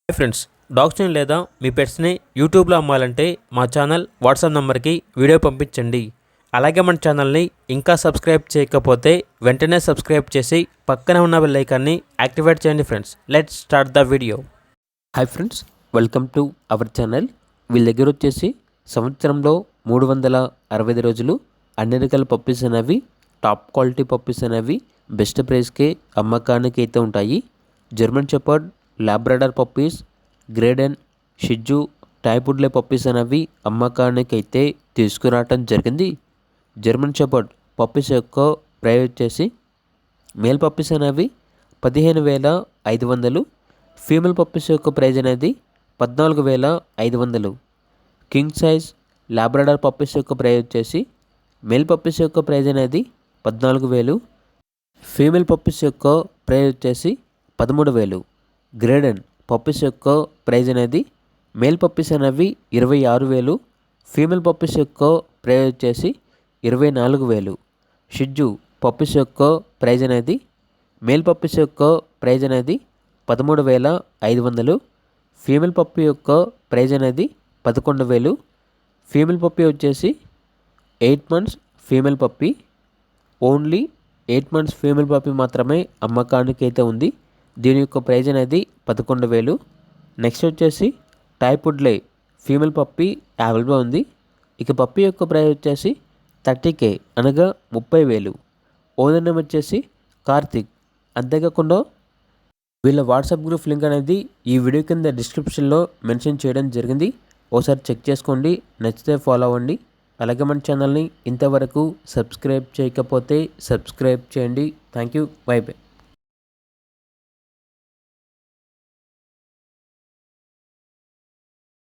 Hi friends, డాగ్స్ని లేదా మీ పెట్స్ని యూట్యూబ్లో అమ్మాలంటే మా ఛానల్ వాట్సాప్ నెంబర్కి వీడియో పంపించండి. అలాగే మన ఛానల్ని ఇంకా సబ్స్క్రైబ్ చేయకపోతే వెంటనే సబ్స్క్రైబ్ చేసి పక్కనే ఉన్న బెల్ ఐకాన్ని యాక్టివేట్ చేయండి. Friends, let's start the video. Hi friends, welcome to our channel. వీళ్ళ దగ్గర వచ్చేసి సంవత్సరంలో 365 రోజులు అన్ని రకాల పప్పీస్ అనేవి, టాప్ క్వాలిటీ పప్పీస్ అనేవి బెస్ట్ ప్రైస్కే అమ్మకానికి అయితే ఉంటాయి. జర్మన్ షెపర్డ్, లాబ్రాడార్ పప్పీస్, గ్రేడెన్, షిజ్జు, టైపుడ్లే పప్పీస్ అనేవి అమ్మకానికి అయితే తీసుకురావటం జరిగింది. జర్మన్ షెపర్డ్ పప్పీస్ యొక్క ప్రైస్ వచ్చేసి మేల్ పప్పీస్ అనేవి 15,500, ఫీమేల్ పప్పీస్ యొక్క ప్రైజ్ అనేది 14,500. కింగ్ సైజ్ లాబ్రాడార్ పప్పీస్ యొక్క ప్రైజ్ వచ్చేసి మేల్ పప్పీస్ యొక్క ప్రైజ్ అనేది 14,000, ఫీమేల్ పప్పీస్ యొక్క ప్రైజ్ వచ్చేసి 13,000. గ్రేడెన్ పప్పీస్ యొక్క ప్రైజ్ అనేది మేల్ పప్పీస్ అనేవి 26,000, ఫీమేల్ పప్పీస్ యొక్క ప్రైజ్ వచ్చేసి 24,000. షిజ్జు పప్పీస్ యొక్క ప్రైజ్ అనేది మేల్ పప్పీస్ యొక్క ప్రైజ్ అనేది 13,500, ఫీమేల్ పప్పీ యొక్క ప్రైజ్ అనేది 11,000. ఫీమేల్ పప్పీ వచ్చేసి 8 months female puppy, only 8 months female puppy మాత్రమే అమ్మకానికి అయితే ఉంది. దీని యొక్క ప్రైజ్ అనేది 11,000. నెక్స్ట్ వచ్చేసి టైపుడ్లే ఫీమేల్ పప్పీ అవైలబుల్ ఉంది. ఇక పప్పీ యొక్క ప్రైజ్ వచ్చేసి 30,000, అనగా 30,000. ఓనర్ నేమ్ వచ్చేసి కార్తిక్. అంతేకాకుండా వీళ్ళ వాట్సాప్ గ్రూప్ లింక్ అనేది ఈ వీడియో కింద డిస్క్రిప్షన్లో మెన్షన్ చేయడం జరిగింది. ఒకసారి చెక్ చేసుకోండి, నచ్చితే ఫాలో అవ్వండి. అలాగే మన ఛానల్ని ఇంతవరకు సబ్స్క్రైబ్ చేయకపోతే సబ్స్క్రైబ్ చేయండి. Thank you, by by.